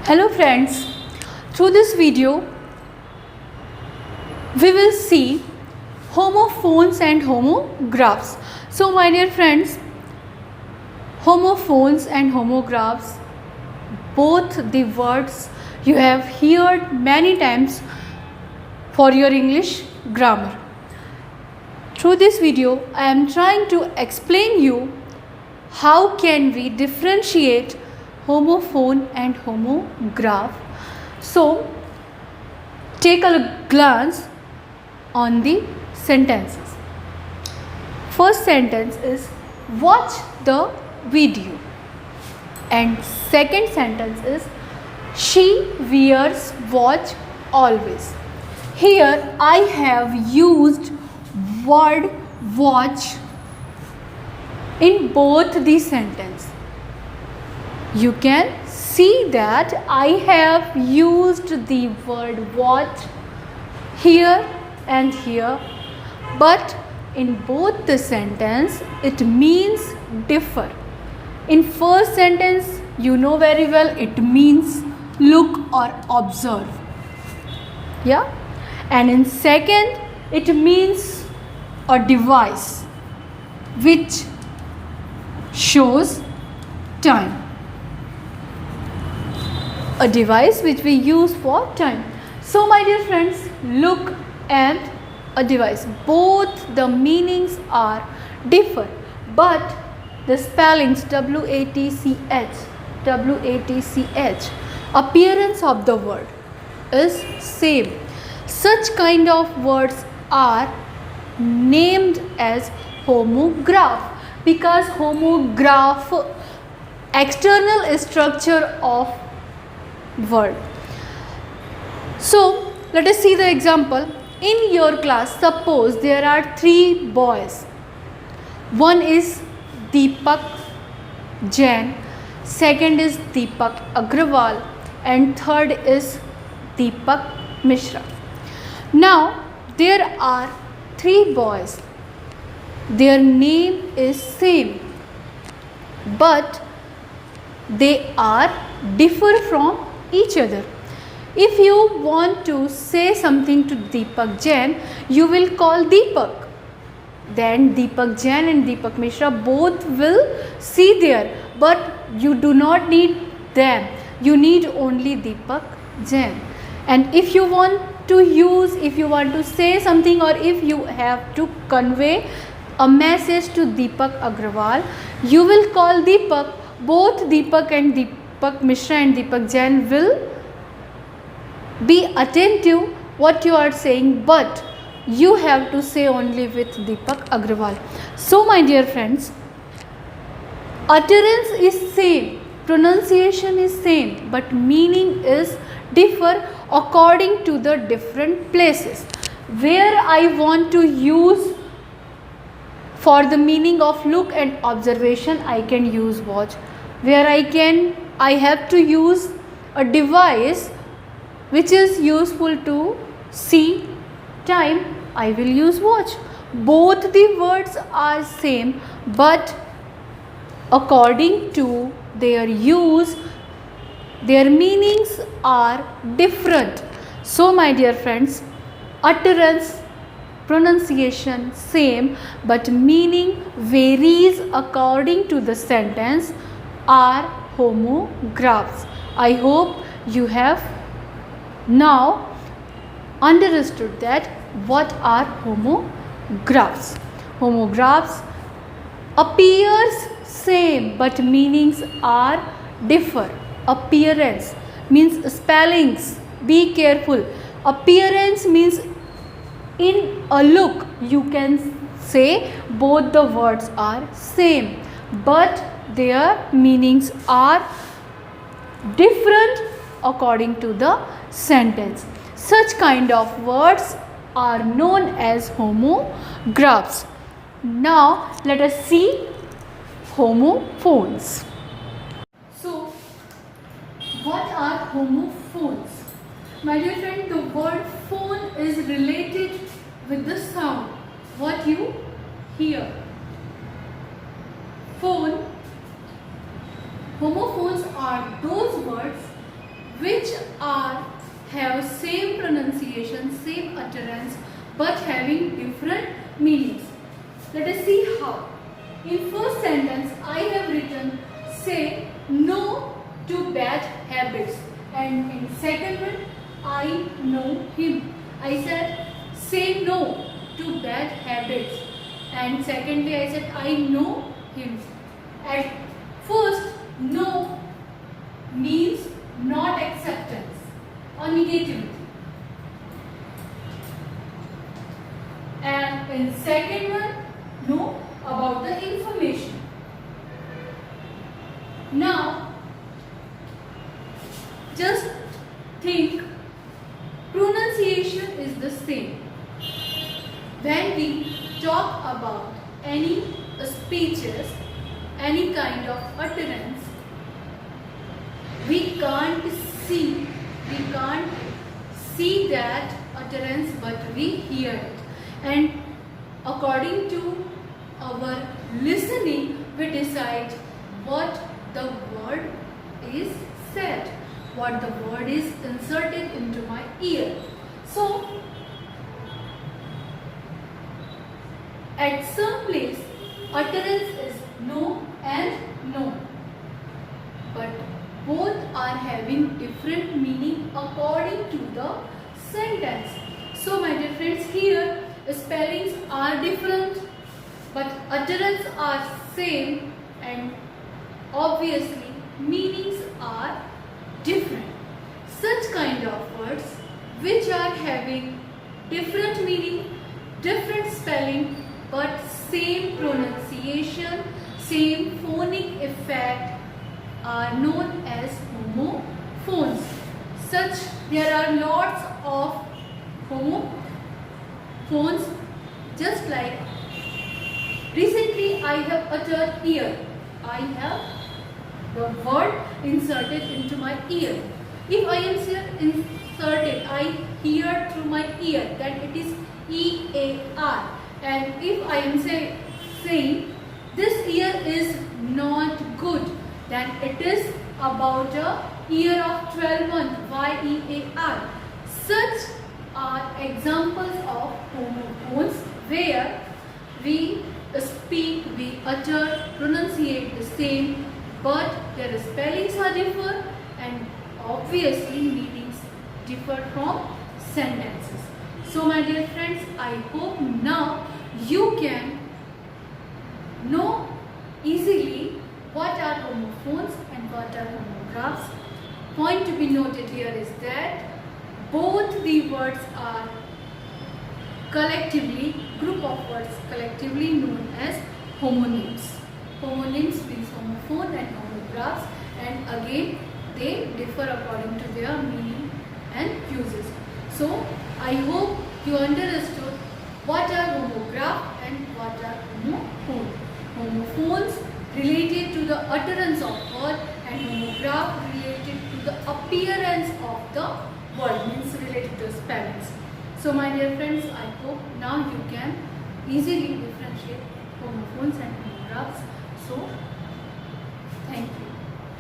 Hello friends, through this video we will see homophones and homographs. So my dear friends, homophones and homographs, both the words you have heard many times for your English grammar. Through this video I am trying to explain you how can we differentiate homophone and homograph. So take a glance on the sentences. First sentence is watch the video, and second sentence is she wears watch always. Here I have used word watch in both the sentence. You can see that I have used the word watch here and here, but in both the sentence it means differ. In first sentence you know very well it means look or observe, yeah, and in second it means a device which shows time. A device which we use for time. So my dear friends, look and a device, both the meanings are differ, but the spellings WATCH, appearance of the word is same. Such kind of words are named as homograph, because homograph external structure of word. So let us see the example. In your class, suppose there are 3 boys. One is Deepak Jain, second is Deepak Agrawal, and third is Deepak Mishra. Now there are 3 boys. Their name is same, but they are differ from each other. If you want to say something to Deepak Jain, you will call Deepak. Then Deepak Jain and Deepak Mishra both will see there, but you do not need them. You need only Deepak Jain. And if you want to say something, or if you have to convey a message to Deepak Agrawal, you will call Deepak. Both Deepak and Deepak Mishra and Deepak Jain will be attentive what you are saying, but you have to say only with Deepak Agrawal. So my dear friends, utterance is same, pronunciation is same, but meaning is differ according to the different places. Where I want to use for the meaning of look and observation, I can use watch. Where I have to use a device which is useful to see time, I will use watch. Both the words are same, but according to their use, their meanings are different. So my dear friends, utterance, pronunciation same, but meaning varies according to the sentence, are homographs. I hope you have now understood that what are homographs. Homographs appears same, but meanings are differ. Appearance means spellings, be careful. Appearance means in a look you can say both the words are same, but their meanings are different according to the sentence. Such kind of words are known as homographs. Now let us see homophones. So what are homophones? My dear friend, the word phone is related with the sound what you hear. Phone. Homophones are those words which are have same pronunciation, same utterance, but having different meanings. Let us see how. In first sentence, I have written say no to bad habits, and in second one, I know him. I said say no to bad habits, and secondly I said I know him. At first, no means not acceptance or negativity, and in second one, no about the information. Now just think, pronunciation is the same. When we talk about any speeches, any kind of utterance, we can't see that utterance, but we hear it, and according to our listening we decide what the word is said, what the word is inserted into my ear. So at some place utterance is no and no, but both are having different meaning according to the sentence. So my dear friends, here spellings are different but utterance are same, and obviously meanings are different. Such kind of words which are having different meaning, different spelling, but same pronunciation, same phonic effect are known as homophones. There are lots of homophones, just like recently I have uttered ear. I have the word inserted into my ear. If I am inserted, I hear through my ear, then it is E-A-R. And if I am saying this ear is not good, then it is about a year of 12 months, Y-E-A-R. Such are examples of homophones where we speak, we utter, pronunciate the same, but their spellings are different and obviously meanings differ from sentences. So my dear friends, I hope now you can know easily what are homophones and what are homographs. Point to be noted here is that both the words are collectively, group of words collectively known as homonyms. Homonyms means homophone and homographs, and again they differ according to their meaning and uses. So I hope you understood what are homograph and what are homophone. Homophones related to the utterance of word, and homograph related to the appearance of the word, means related to spellings. So my dear friends, I hope now you can easily differentiate homophones and homographs. So thank you.